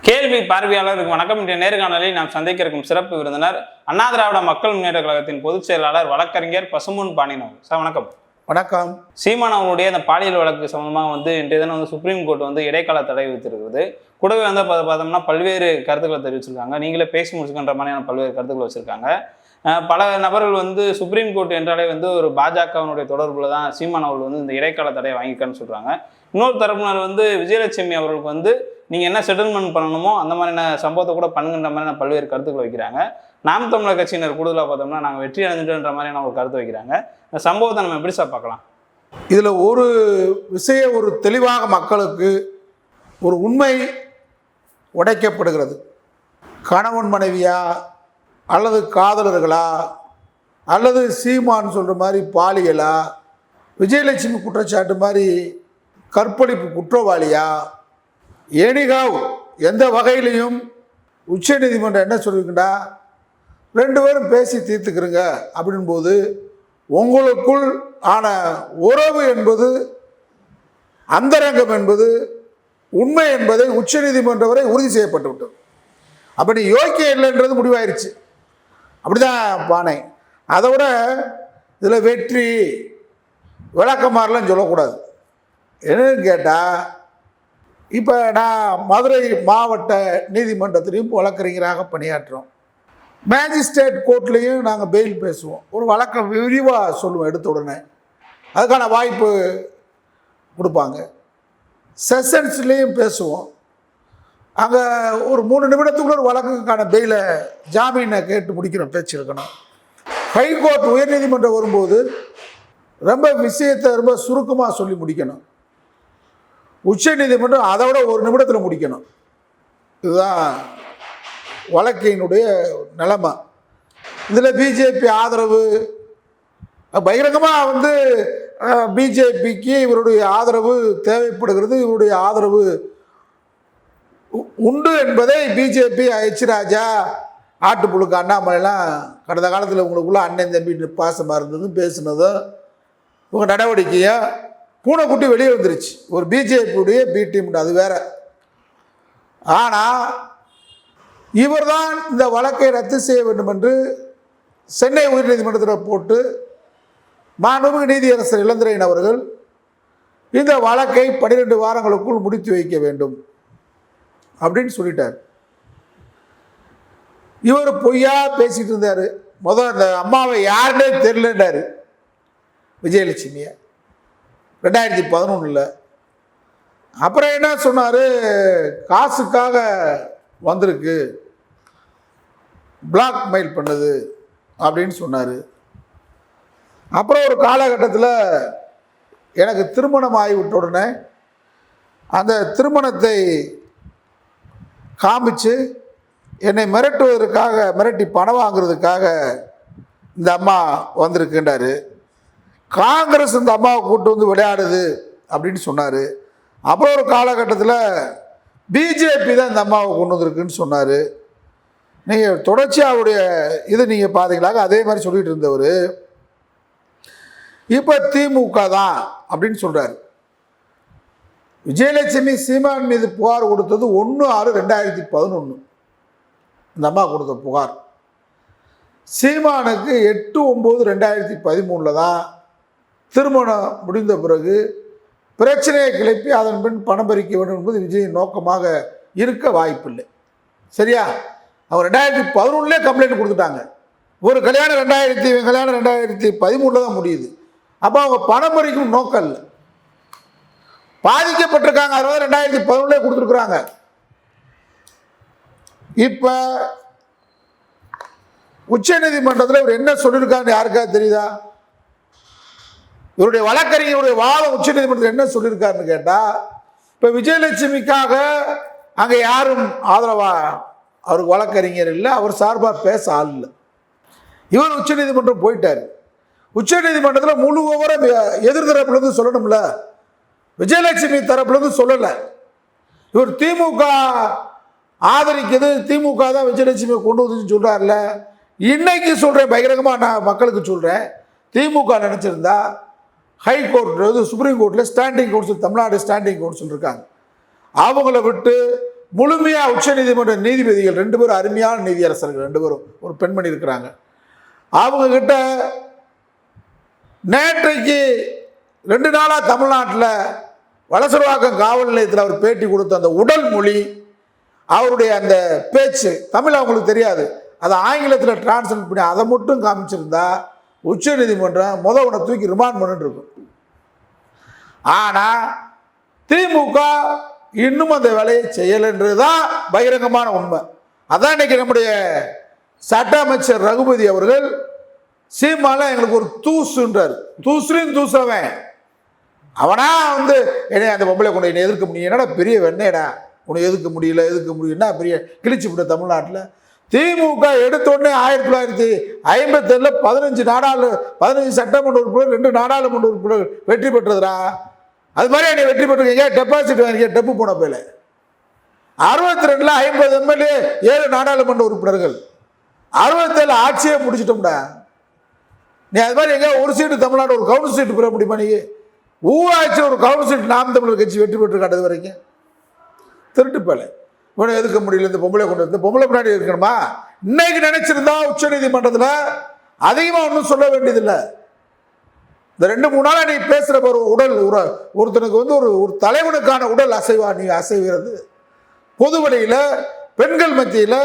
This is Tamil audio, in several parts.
கேள்வி பார்வையாளருக்கு வணக்கம். இன்றைய நேர்காணலில் நாம் சந்திக்க இருக்கும் சிறப்பு விருந்தினர் அண்ணா திராவிட மக்கள் முன்னேற்ற கழகத்தின் பொதுச் செயலாளர் வழக்கறிஞர் பசும்பொன் பாண்டியன் அவர்கள். சார் வணக்கம். வணக்கம். சீமான் அவர்களுடைய அந்த பாலியல் வழக்கு சம்பந்தமாக இன்றைய தினம் சுப்ரீம் கோர்ட் இடைக்கால தடை விதித்திருக்கிறது. கூடவே பார்த்தோம்னா பல்வேறு கருத்துக்களை தெரிவிச்சிருக்காங்க. நீங்களே பேசி முடிச்சுக்கின்ற மாதிரியான பல்வேறு கருத்துக்கள் வச்சிருக்காங்க. பல நபர்கள் சுப்ரீம் கோர்ட் என்றாலே ஒரு பாஜகவினுடைய தொடர்புல தான் சீமான் அவர்கள் இந்த இடைக்கால தடையை வாங்கிக்கன்னு சொல்றாங்க. இன்னொரு தரப்பினர் விஜயலட்சுமி அவர்களுக்கு நீங்கள் என்ன செட்டில்மெண்ட் பண்ணணுமோ அந்த மாதிரியான சம்பவத்தை கூட பண்ணுங்கிற மாதிரியான பல்வேறு கருத்துக்கள் வைக்கிறாங்க. நாம் தமிழர் கட்சியினர் கூடுதலாக பார்த்தோம்னா நாங்கள் வெற்றி அடைஞ்சிட்டோன்ற மாதிரியான ஒரு கருத்து வைக்கிறாங்க. இந்த சம்பவத்தை நம்ம எப்படி சார் பார்க்கலாம்? இதில் ஒரு விஷயம் தெளிவாக மக்களுக்கு ஒரு உண்மை உடைக்கப்படுகிறது. கணவன் மனைவியா அல்லது காதலர்களா அல்லது சீமான் சொல்கிற மாதிரி பாலியலா, விஜயலட்சுமி குற்றச்சாட்டு மாதிரி கற்பழிப்பு குற்றவாளியா, ஏனிகாவ் எந்த வகையிலையும் உச்ச நீதிமன்றம் என்ன சொல்லியிருக்குண்டா, ரெண்டு பேரும் பேசி தீர்த்துக்கிறங்க அப்படின்போது உங்களுக்குள் ஆன உறவு என்பது, அந்தரங்கம் என்பது, உண்மை என்பதை உச்ச நீதிமன்றம் வரை உறுதி செய்யப்பட்டு விட்டது. அப்போ நீ யோக்கியம் இல்லைன்றது முடிவாயிருச்சு. அப்படிதான் பானை. அதை விட இதில் வெற்றி விளக்கமாறலாம் சொல்லக்கூடாது. என்னன்னு கேட்டால், இப்போ நான் மதுரை மாவட்ட நீதிமன்றத்திலையும் வழக்கறிஞராக பணியாற்றுறோம். மேஜிஸ்ட்ரேட் கோர்ட்லேயும் நாங்கள் பெயில் பேசுவோம். ஒரு வழக்கை விரிவாக சொல்லுவோம். எடுத்த உடனே அதுக்கான வாய்ப்பு கொடுப்பாங்க. செஷன்ஸ்லேயும் பேசுவோம். அங்கே ஒரு 3 நிமிடத்துக்குள்ள ஒரு வழக்குக்கான பெயிலை ஜாமீனை கேட்டு முடிக்கணும், பேச்சு இருக்கணும். ஹைகோர்ட் உயர்நீதிமன்றம் வரும்போது ரொம்ப விஷயத்தை ரொம்ப சுருக்கமாக சொல்லி முடிக்கணும். உச்ச நீதிமன்றம் அதை விட 1 நிமிடத்தில் முடிக்கணும். இதுதான் வழக்கினுடைய நிலைமை. இதில் பிஜேபி ஆதரவு பகிரங்கமாக பிஜேபிக்கு இவருடைய ஆதரவு தேவைப்படுகிறது, இவருடைய ஆதரவு உண்டு என்பதை பிஜேபி ராஜா ஆட்டுப்புழுக்கு அண்ணாமலைலாம் கடந்த காலத்தில் உங்களுக்குள்ள அண்ணன் தம்பி பாசமாக இருந்ததும் பேசுனதும் உங்கள் நடவடிக்கையும் பூனைக்குட்டி வெளியே வந்துருச்சு. ஒரு பிஜேபியுடைய பி டீம், அது வேற. ஆனால் இவர் தான் இந்த வழக்கை ரத்து செய்ய வேண்டும் என்று சென்னை உயர்நீதிமன்றத்தில் போட்டு மாண்புமிகு நீதியரசர் இளந்திரையன் அவர்கள் இந்த வழக்கை 12 வாரங்களுக்குள் முடித்து வைக்க வேண்டும் அப்படின்னு சொல்லிட்டார். இவர் பொய்யா பேசிட்டு இருந்தார். முதல் அந்த அம்மாவை யாருன்னே தெரியலன்றாரு, விஜயலட்சுமியை, 2011. அப்புறம் என்ன சொன்னார், காசுக்காக வந்திருக்கு, பிளாக் மெயில் பண்ணுது அப்படின்னு சொன்னார். அப்புறம் ஒரு காலகட்டத்தில் எனக்கு திருமணம் ஆகிவிட்ட உடனே அந்த திருமணத்தை காமிச்சு என்னை மிரட்டுவதற்காக, மிரட்டி பணம் வாங்குறதுக்காக இந்த அம்மா வந்திருக்குன்றாரு. காங்கிரஸ் இந்த அம்மாவை கூட்டு விளையாடுது அப்படின்னு சொன்னார். அப்புறம் ஒரு காலகட்டத்தில் பிஜேபி தான் இந்த அம்மாவை கொண்டு வந்திருக்குன்னு சொன்னார். நீங்கள் தொடர்ச்சியாக அவருடைய இது நீங்கள் பார்த்தீங்களாக அதே மாதிரி சொல்லிகிட்டு இருந்தவர் இப்போ திமுக தான் அப்படின்னு சொல்கிறார். விஜயலட்சுமி சீமான் மீது புகார் கொடுத்தது 1/6/2011 இந்த அம்மா கொடுத்த புகார். சீமானுக்கு 8/9/2013 தான் திருமணம் முடிந்த பிறகு பிரச்சனையை கிளப்பி அதன் பின் பணம் பறிக்க வேண்டும் என்பது விஜய் நோக்கமாக இருக்க வாய்ப்பில்லை. சரியா? அவர் 2011 கம்ப்ளைண்ட் கொடுத்துட்டாங்க. ஒரு கல்யாணம் 2013 தான் முடியுது. அப்போ அவங்க பணம் பறிக்கும் நோக்கம் இல்லை, பாதிக்கப்பட்டிருக்காங்க. 2011 கொடுத்துருக்குறாங்க. இப்போ உச்ச நீதிமன்றத்தில் இவர் என்ன சொல்லியிருக்காருன்னு யாருக்காவது தெரியுதா? இவருடைய வழக்கறிஞருடைய வாதம் உச்ச நீதிமன்றத்தில் என்ன சொல்லியிருக்காருன்னு கேட்டால், இப்போ விஜயலட்சுமிக்காக அங்கே யாரும் ஆதரவா அவருக்கு வழக்கறிஞர் இல்லை, அவர் சார்பாக பேச ஆள் இல்லை. இவர் உச்ச நீதிமன்றம் போயிட்டார். உச்ச நீதிமன்றத்தில் முழு விவரம் எதிர்தரப்புலேருந்து சொல்லணும்ல, விஜயலட்சுமி தரப்புலேருந்து சொல்லலை. இவர் திமுக ஆதரிக்கிறது, திமுக தான் விஜயலட்சுமியை கொண்டு வந்துன்னு சொல்கிறார்ல. இன்னைக்கு சொல்கிறேன், பகிரங்கமாக நான் மக்களுக்கு சொல்கிறேன், திமுக நினச்சிருந்தா ஹைகோர்ட், சுப்ரீம் கோர்ட்டில் standing council, Tamil Nadu standing council இருக்காங்க, அவங்கள விட்டு முழுமையாக உச்சநீதிமன்ற நீதிபதிகள் 2 பேரும் அருமையான நீதியரசர்கள், 2 பேரும் ஒரு பெண்மணி இருக்கிறாங்க. அவங்க கிட்ட நேற்றைக்கு 2 நாளாக தமிழ்நாட்டில் வலசரவாக்கம் காவல் நிலையத்தில் அவர் பேட்டி கொடுத்த அந்த உடல் மொழி, அவருடைய அந்த பேச்சு, தமிழ் அவங்களுக்கு தெரியாது, அதை ஆங்கிலத்தில் டிரான்ஸ்லேட் பண்ணி அதை மட்டும் காமிச்சிருந்தா உச்சநீதிமன்றம் உன்னை தூக்கி ரிமாண்ட் பண்ணிட்டு இருக்கும். ஆனால் திமுக இன்னும் அந்த வேலையை செய்யலைன்றதுதான் பகிரங்கமான உண்மை. அதான் இன்னைக்கு நம்முடைய சட்ட அமைச்சர் ரகுபதி அவர்கள் சீமால எங்களுக்கு ஒரு தூசுன்றார். தூசுலையும் தூசவன் அவனா என்னை அந்த பொம்பளை கொண்டு என்னை எதிர்க்க முடியும், என்னடா பெரிய வெண்ணையடா உன்னை எதிர்க்க முடியலன்னா பெரிய கிழிச்சு விட்ட தமிழ்நாட்டில். திமுக எடுத்தோடனே 1957 15 சட்டமன்ற உறுப்பினர் 2 நாடாளுமன்ற உறுப்பினர் வெற்றி பெற்றதுரா. அது மாதிரி என்னை வெற்றி பெற்றிருக்கீங்க, டெபாசிட் வாங்கிக்க டெப்பு போன பேல. 62 50 எம்எல்ஏ 7 நாடாளுமன்ற உறுப்பினர்கள், 67 ஆட்சியே முடிச்சிட்டோம்டா. நீ அது மாதிரி எங்க ஒரு சீட்டு தமிழ்நாடு ஒரு கவுன்சில் சீட்டு பெற முடியுமா? நீ ஊராட்சி ஒரு கவுன்சில் சீட்டு நாம் தமிழர் கட்சி வெற்றி பெற்று காட்டுறது வரைக்கும் திருட்டு பேல. இவனை எதுக்க முடியல, இந்த பொம்பளை கொண்டு வந்து பொம்பளை முன்னாடி இருக்கணுமா? இன்னைக்கு நினைச்சிருந்தா உச்ச நீதிமன்றத்தில் அதிகமாக ஒன்றும் சொல்ல வேண்டியதில்லை. இந்த 2-3 நாளா நீ பேசுற ஒரு உடல் ஒருத்தனுக்கு ஒரு தலைவனுக்கான உடல் அசைவா நீ அசைகிறது பொது வழியில் பெண்கள் மத்தியில்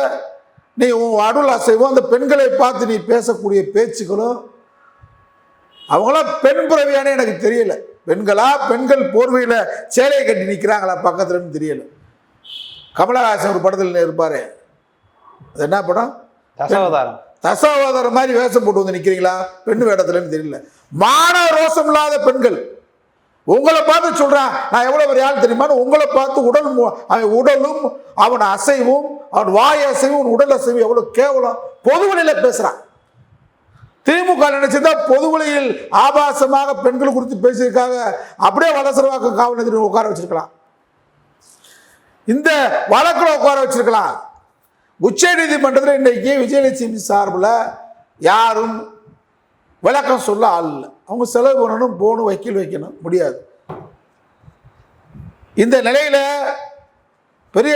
நீ உடல் அசைவும் அந்த பெண்களை பார்த்து நீ பேசக்கூடிய பேச்சுக்களும் அவங்களாம் பெண் பிறவியானே எனக்கு தெரியல. பெண்களா பெண்கள் போர்வையில் சேலையை கட்டி நிற்கிறாங்களா பக்கத்துலன்னு தெரியல. கமலஹாசன் ஒரு படத்தில் இருப்பாரு, அது என்ன படம்? தசாவதாரம் மாதிரி வேஷம் போட்டு வந்து நிற்கிறீங்களா பெண்ணு வேடத்துலன்னு தெரியல. மான ரோசம் இல்லாத பெண்கள் உங்களை பார்த்து சொல்றான் நான் எவ்வளவு பெரிய ஆள் தெரியுமான்னு. உங்களை பார்த்து அவன் உடலும் அவன் அசைவும் அவன் வாய் அசைவும் அவன் உடல் அசைவும் எவ்வளவு கேவலம் பொதுவெளியில பேசுறான். திமுக நினைச்சதா பொதுவெளியில் ஆபாசமாக பெண்கள் குறித்து பேசியிருக்காங்க, அப்படியே வலசரவாக்கம் காவல் நிலையத்தில் உட்கார வச்சிருக்கலாம், இந்த வழக்கில் உட்கார வச்சிருக்கலாம். உச்ச நீதிமன்றத்தில் இன்னைக்கு விஜயலட்சுமி சார்பில் யாரும் விளக்கம் சொல்ல ஆள் இல்லை. அவங்க செலவு பண்ணணும், போகணும், வக்கீல் வைக்கணும், முடியாது. இந்த நிலையில பெரிய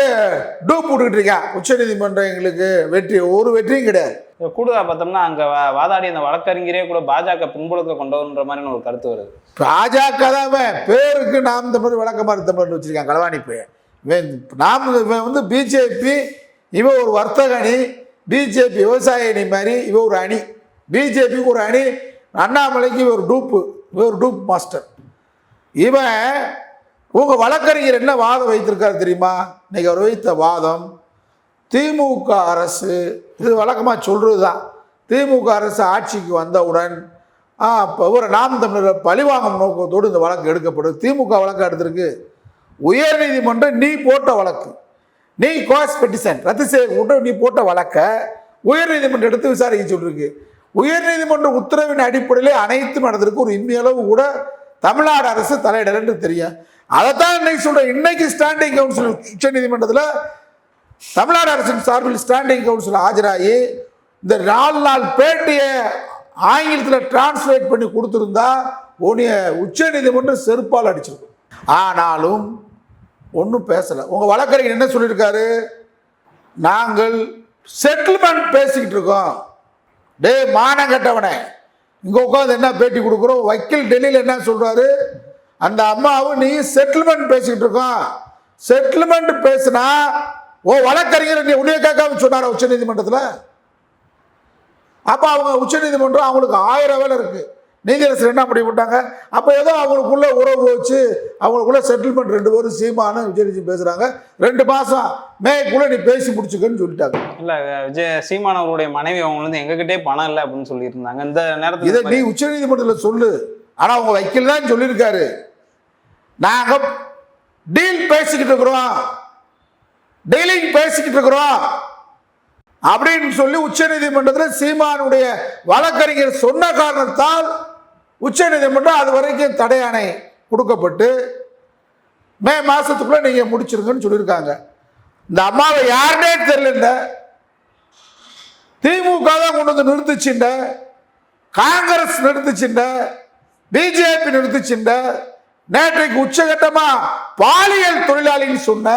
டூப் போட்டுக்கிட்டு இருக்கேன். உச்ச நீதிமன்றம் எங்களுக்கு ஒரு வெற்றியும் கிடையாது. கூடுதலா பார்த்தோம்னா அங்க வாதாடி அந்த வழக்கறிஞரே கூட பாஜக பின்புலத்தில் கொண்டு வரன்ற மாதிரி ஒரு கருத்து வருது. பாஜக தான் பேருக்கு நாம் தமிழ் விளக்கமாறு தமிழ் வச்சிருக்காங்க களவாணி பையன். இவன் பிஜேபி, இவன் ஒரு வர்த்தக அணி, பிஜேபி விவசாய அணி மாதிரி இவன் ஒரு அணி, பிஜேபிக்கு ஒரு அணி, அண்ணாமலைக்கு ஒரு டூப் மாஸ்டர். இவன் உங்க வழக்கறிஞர் என்ன வாதம் வைத்திருக்காரு தெரியுமா? இன்னைக்கு அவர் வைத்த வாதம், திமுக அரசு இது வழக்கமாக சொல்றது தான், திமுக அரசு ஆட்சிக்கு வந்தவுடன் இவரை நாம் தமிழர் பழிவாங்கும் நோக்கத்தோடு இந்த வழக்கு எடுக்கப்படும். திமுக வழக்கு எடுத்திருக்கு, உயர் நீதிமன்றம் நீ போட்ட வழக்கு, நீ கோஸ் பெட்டிஷன் ரத்து செய்ய நீ போட்ட வழக்க உயர் நீதிமன்றம் எடுத்து விசாரிக்க சொல்லிருக்கு. உயர் நீதிமன்ற உத்தரவின் அடிப்படையிலே அனைத்தும் நடந்திருக்கு. ஒரு இம்மியளவு கூட தமிழ்நாடு அரசு தலையிடலன்னு தெரியும். அதைத்தான் இன்னைக்கு சொல்றேன். இன்னைக்கு ஸ்டாண்டிங் கவுன்சில் உச்ச நீதிமன்றத்தில் தமிழ்நாடு அரசின் சார்பில் ஸ்டாண்டிங் கவுன்சில் ஆஜராகி இந்த 4 நாள் பேட்டியை ஆங்கிலத்தில் டிரான்ஸ்லேட் பண்ணி கொடுத்துருந்தா உன்னைய உச்ச நீதிமன்றம் செருப்பால் அடிச்சிருக்கும். ஆனாலும் ஒன்றும் பேசலை. உங்கள் வழக்கறிஞர் என்ன சொல்லியிருக்காரு? நாங்கள் செட்டில்மெண்ட் பேசிக்கிட்டு இருக்கோம். டே மானம் கட்டவனே, இங்கே உட்காந்து என்ன பேட்டி கொடுக்குறோம்? வக்கீல் டெல்லியில் என்ன சொல்கிறாரு? அந்த அம்மாவும் நீ செட்டில்மெண்ட் பேசிக்கிட்டு இருக்கோம். செட்டில்மெண்ட் பேசினா வழக்கறிஞர் நீ உடைய கேட்காம சொன்னார உச்ச நீதிமன்றத்தில்? அப்போ அவங்க உச்ச நீதிமன்றம் அவங்களுக்கு 1000 வேலை இருக்கு. நீதியரசர் என்ன பண்ணி விட்டாங்க? அப்போ ஏதோ அவங்களுக்குள்ள உறவு வச்சு அவங்களுக்குள்ள செட்டில்மெண்ட் 2 பேரும் சீமான விஜயலட்சுமி பேசுறாங்க. 2 மாசம் மேக்குள்ள நீ பேசி முடிச்சுக்கன்னு சொல்லிட்டாங்க. இல்ல சீமான் அவருடைய மனைவி அவங்க எங்ககிட்டே பணம் இல்லை அப்படின்னு சொல்லிட்டு இருந்தாங்க. இந்த நேரத்தில் இதை நீ உச்ச நீதிமன்றத்தில் சொல்லு. ஆனா அவங்க வக்கீல் தான் சொல்லியிருக்காரு, நாங்க டீல் பேசிக்கிட்டு இருக்கிறோம், டீலிங் பேசிக்கிட்டு இருக்கிறோம் அப்படின்னு சொல்லி உச்ச நீதிமன்றத்தில் சீமானுடைய வழக்கறிஞர் சொன்ன காரணத்தால் உச்ச நீதிமன்றம் அது வரைக்கும் தடையாணை கொடுக்கப்பட்டு மே மாசத்துக்குள்ள நீங்க முடிச்சிருங்கன்னு சொல்லியிருக்காங்க. இந்த அம்மாவை யாருன்னே தெரியல, திமுக தான் கொண்டு வந்து நிறுத்துச்சுண்ட, காங்கிரஸ் நிறுத்துச்சுண்ட, பிஜேபி நிறுத்துச்சுண்ட, நேற்றைக்கு உச்சகட்டமா பாலியல் தொழிலாளின்னு சொன்ன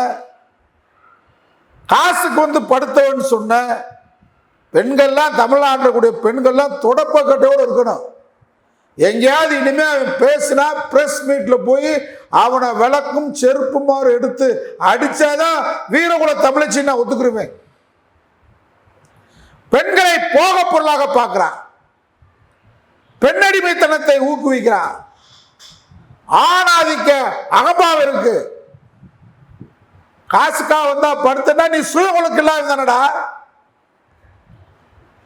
காசுக்கு வந்து படுத்தவன்னு சொன்ன பெண்கள்லாம், தமிழ்நாட்டில் கூடிய பெண்கள்லாம் தொடப்பக்கட்டோடு இருக்கணும். எங்கேயாவது இனிமே அவன் பேசினா பிரஸ் மீட்ல போய் அவனை விளக்கும் செருப்புமாறு எடுத்து அடிச்சாதான் வீரகுல தமிழச்சி நான் ஒத்துக்குருவேன். பெண்களை போக பொருளாக பார்க்கிறான், பெண்ணடிமைத்தனத்தை ஊக்குவிக்கிறான், ஆணாதிக்க அகம்பாவம் இருக்கு. காசுக்கா வந்தா படுத்தா நீ சுய ஒழுக்கம் இல்லாம தானடா.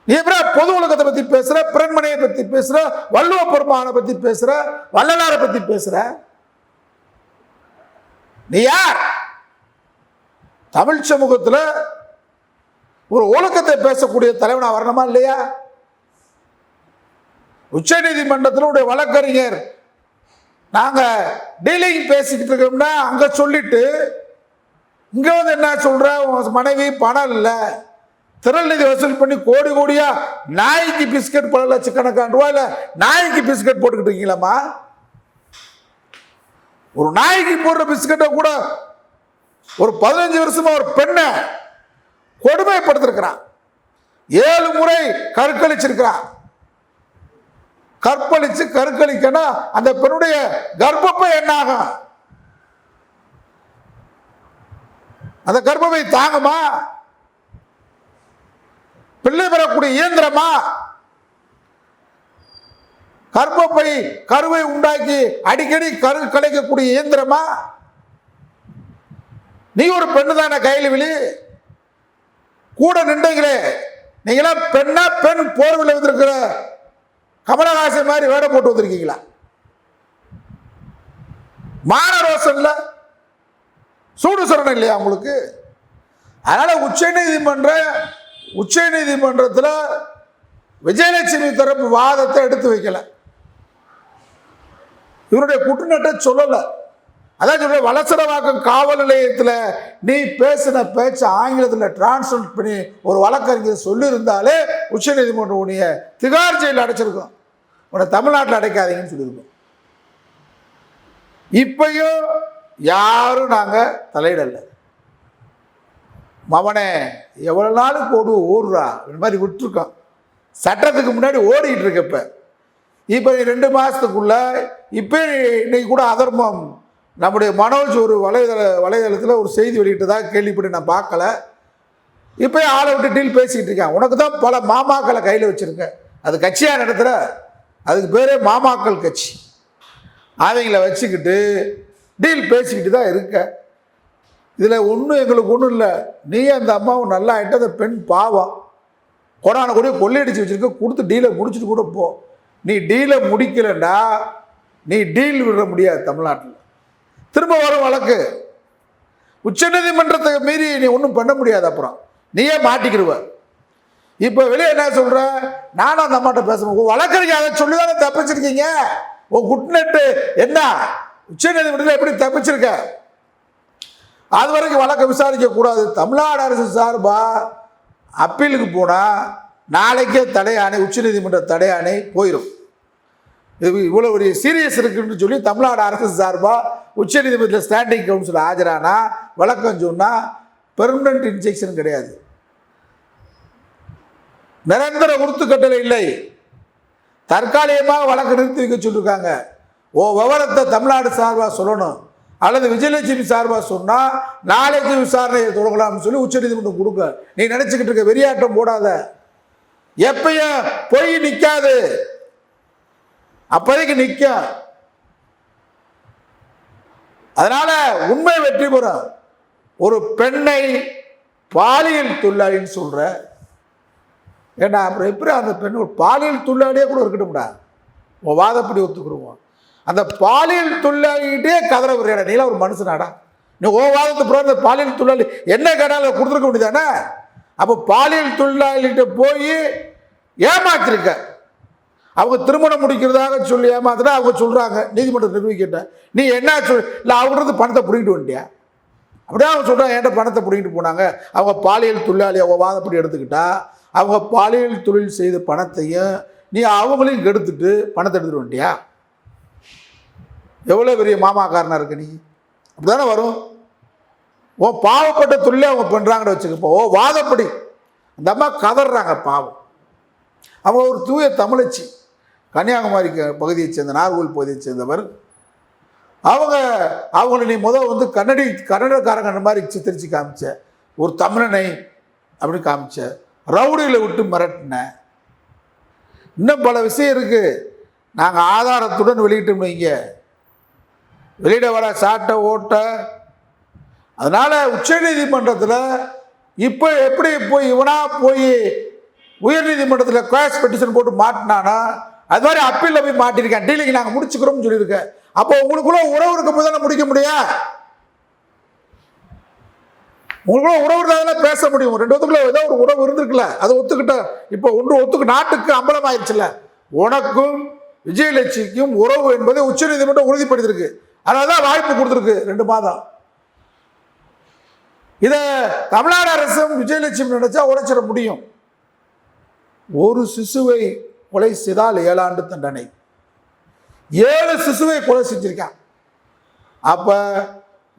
நீ பொது ஒழுக்கத்தை பத்தி பேசுற, பிறன்மனையை பத்தி பேசுற, வள்ளுவ பெருமானை பத்தி பேசுற, வள்ளலாரை பத்தி பேசுற. நீ யார்? தமிழ் சமூகத்தில் ஒரு ஒழுக்கத்தை பேசக்கூடிய தலைவனா வரணுமா இல்லையா? உச்ச நீதிமன்றத்தில் உடைய வழக்கறிஞர் நாங்க டீலிங் பேசிக்கிட்டு இருக்கோம்னா அங்க சொல்லிட்டு இங்க வந்து என்ன சொல்ற, மனைவி பணம் இல்லை, திரள் நிதி வசூல் பண்ணி கோடி கோடியா நாய்க்கு பிஸ்கட் பல லட்சக்கணக்கான ரூபாயில நாய்க்கு பிஸ்கட் போட்டுக்கிட்டு இருக்கீங்களா? ஒரு நாய்க்கு போடுற பிஸ்கட்டை கூட ஒரு 15 வருஷமா ஒரு பெண்ணை கொடுமைப்படுத்திருக்கிறான். 7 முறை கருக்களிச்சிருக்கிறான். கற்பழிச்சு கருக்களிக்கணும், அந்த பெண்ணுடைய கர்ப்பப்பை என்ன ஆகும்? அந்த கர்ப்பப்பை தாங்குமா? பிள்ளை பெறக்கூடிய இயந்திரமா? கர்ப்பப்பை கருவை உண்டாக்கி அடிக்கடி கரு கலைக்கக்கூடிய இயந்திரமா? நீ ஒரு பெண்ணு தானே, கையில் விழி கூட நின்றீங்களே, நீங்களாம் பெண்ணா? பெண் போர்வில் வந்திருக்கிற கமலஹாசன் மாதிரி வேட போட்டு வந்திருக்கீங்களா? மான ரோசம் இல்ல, சூடு சரணம் இல்லையா உங்களுக்கு? அதனால உச்ச நீதிமன்றத்தில் விஜயலட்சுமி தரப்பு வாதத்தை எடுத்து வைக்கல, இவருடைய குற்றநட்டை சொல்லல. அதான் சொல்ற, வலசரவாக்கம் காவல் நிலையத்தில் நீ பேசின பேச்சு ஆங்கிலத்தில் டிரான்ஸ்லேட் பண்ணி ஒரு வழக்கறிஞர் சொல்லியிருந்தாலே உச்ச நீதிமன்றம் உடைய திகார் ஜெயிலில் அடைச்சிருக்கோம், உன்னை தமிழ்நாட்டில் அடைக்காதீங்கன்னு சொல்லியிருக்கோம். இப்பயும் யாரும் நாங்கள் தலையிடலை. மவனே எவ்வளோ நாளுக்கு ஓடுறா இந்த மாதிரி விட்டுருக்கோம். சட்டத்துக்கு முன்னாடி ஓடிக்கிட்டு இருக்கப்ப இப்போ 2 மாதத்துக்குள்ள இப்போ இன்னைக்கு கூட அதர்மம் நம்முடைய மனோஜ் ஒரு வலைதளத்தில் ஒரு செய்தி வெளியிட்டதாக கேள்விப்பட்டு நான் பார்க்கல. இப்போ ஆளை விட்டு டீல் பேசிக்கிட்டு இருக்கேன். உனக்கு தான் பல மாமாக்களை கையில் வச்சுருக்கேன், அது கட்சியாக நடத்துகிற, அதுக்கு பேரே மாமாக்கள் கட்சி. அவங்கள வச்சுக்கிட்டு டீல் பேசிக்கிட்டு தான் இருக்க. இதில் ஒன்றும் எங்களுக்கு ஒன்றும் இல்லை. நீ அந்த அம்மாவும் நல்லா ஆகிட்டு, அந்த பெண் பாவம் கொடான கூட கொள்ளையடிச்சு வச்சுருக்க, கொடுத்து டீலை முடிச்சுட்டு கூட போ. நீ டீலை முடிக்கலைன்னா நீ டீல் விட முடியாது. தமிழ்நாட்டில் திரும்ப வரும் வழக்கு, உச்சநீதிமன்றத்தை மீறி நீ ஒன்றும் பண்ண முடியாது. அப்புறம் நீயே மாட்டிக்கிடுவ. இப்போ வெளியே என்ன சொல்கிற, நானும் அந்த அம்மாட்ட பேசணும், வழக்கறிஞர் அதை சொல்லி தானே தப்பிச்சிருக்கீங்க. உன் குட்நெட்டு என்ன உச்சநீதிமன்றத்தில் எப்படி தப்பிச்சிருக்க? அது வரைக்கும் வழக்கை விசாரிக்க கூடாது. தமிழ்நாடு அரசு சார்பா அப்பீலுக்கு போனால் நாளைக்கே தடையாணை, உச்சநீதிமன்ற தடையாணை போயிடும். இது இவ்வளோ ஒரு சீரியஸ் இருக்குன்னு சொல்லி தமிழ்நாடு அரசு சார்பாக உச்சநீதிமன்றத்தில் ஸ்டாண்டிங் கவுன்சில் ஆஜரானா வழக்கம் சொன்னால் பெர்மனன்ட் இன்ஜெக்ஷன் கிடையாது, நிரந்தர உறுத்து கட்டளை இல்லை, தற்காலிகமாக வழக்கு நிறுத்தி வைக்க சொல்லியிருக்காங்க. விவரத்தை தமிழ்நாடு சார்பாக சொல்லணும், அல்லது விஜயலட்சுமி சார்பாக சொன்னால் நாளைக்கு விசாரணையை தொடங்கலாம்னு சொல்லி உச்சநீதிமன்றம் கொடுக்க. நீ நினச்சிக்கிட்டு இருக்க வெறியாட்டம் போடாத. எப்பயும் பொய் நிற்காது, அப்போதைக்கு நிற்கும். அதனால உண்மை வெற்றி பெறும். ஒரு பெண்ணை பாலியல் தொழிலாளின்னு சொல்ற, ஏன்னா அப்புறம் எப்படி அந்த பெண் ஒரு பாலியல் தொழிலாளியே கூட இருக்கட்டும்டா, உன் வாதப்படி ஒத்துக்குருவோம். அந்த பாலியல் தொழிலாளிகிட்டே கதற விடுறா, நீலாம் ஒரு மனுஷனாடா, நீ ஓ வாதத்தை பிறகு அந்த பாலியல் தொழிலாளி என்ன கேட்டாலும் கொடுத்துருக்க வேண்டியதானே? அப்போ பாலியல் தொழிலாளிகிட்ட போய் ஏமாத்திருக்க, அவங்க திருமணம் முடிக்கிறதாக சொல்லி ஏமாத்தினா அவங்க சொல்கிறாங்க நீதிமன்றம் நிரூபிக்கிட்ட, நீ என்ன இல்லை அவங்கள்ட்ட பணத்தை பிடிக்கிட்டு வந்துட்டியா? அப்படியே அவங்க சொல்கிறாங்க என்கிட்ட பணத்தை பிடிக்கிட்டு போனாங்க. அவங்க பாலியல் தொழிலாளி அவங்க வாதப்படி எடுத்துக்கிட்டா அவங்க பாலியல் தொழில் செய்த பணத்தையும் நீ அவங்களையும் கெடுத்துட்டு பணத்தை எடுத்துகிட்டு வந்துட்டியா? எவ்வளோ பெரிய மாமாக்காரனாக இருக்க நீ? அப்படி தானே வரும். ஓ பாவப்பட்ட தொழிலே அவங்க பண்ணுறாங்கன்னு வச்சுக்கப்போ ஓ வாதப்படி அந்த அம்மா கதறாங்க பாவம். அவங்க ஒரு தூய தமிழச்சி, கன்னியாகுமரி பகுதியை சேர்ந்த நாகர்கோவில் பகுதியை சேர்ந்தவர். அவங்கள நீ வந்து கன்னடக்காரங்க மாதிரி சித்தரிச்சு காமிச்ச, ஒரு தமிழனை அப்படின்னு காமிச்ச, ரவுடியில் விட்டு மிரட்டின, இன்னும் பல விஷயம் இருக்குது. நாங்கள் ஆதாரத்துடன் வெளியிட்டோம், இங்கே வெளியிட வர சாட்டை ஓட்ட. அதனால் உச்சநீதிமன்றத்தில் இப்போ எப்படி இவனா போய் உயர்நீதிமன்றத்தில் குவாஷ் பெட்டிஷன் போட்டு மாட்டினானா, அது மாதிரி அப்பீலில் போய் மாட்டிருக்கேன், டீலிங் நாங்கள் முடிச்சுக்கிறோம்னு சொல்லியிருக்கேன். அப்போ உங்களுக்குள்ள உறவு இருக்கும் போது தானே முடிக்க முடியும். உங்களுக்குள்ள உறவு இருந்தால் பேச முடியும். ரெண்டு பேத்துக்குள்ள ஏதோ ஒரு உறவு இருந்திருக்குல்ல, அதை ஒத்துக்கிட்ட. இப்போ நாட்டுக்கு அம்பலம் ஆயிடுச்சுல்ல. உனக்கும் விஜயலட்சுமிக்கும் உறவு என்பதை உச்சநீதிமன்றம் உறுதிப்படுத்திருக்கு. அதனால தான் வாய்ப்பு கொடுத்துருக்கு 2 மாதம். இதை தமிழ்நாடு அரசும் விஜயலட்சுமி நினைச்சா உடைச்சிட முடியும். ஒரு சிசுவை கொலை செய்தால் 7 ஆண்டு தண்டனை, 7 சிசுவை கொலை செஞ்சிருக்கான். அப்ப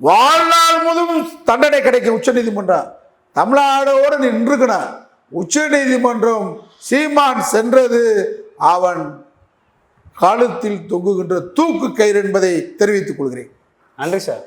வாழ்நாள் முழுவதும் தண்டனை கிடைக்கும். உச்சநீதிமன்றம் தமிழ்நாடோடு நின்றுக்கணும். உச்சநீதிமன்றம் சீமான் சென்றது அவன் கழுத்தில் தொங்குகின்ற தூக்கு கயிறு என்பதை தெரிவித்துக் கொள்கிறேன். நன்றி சார்.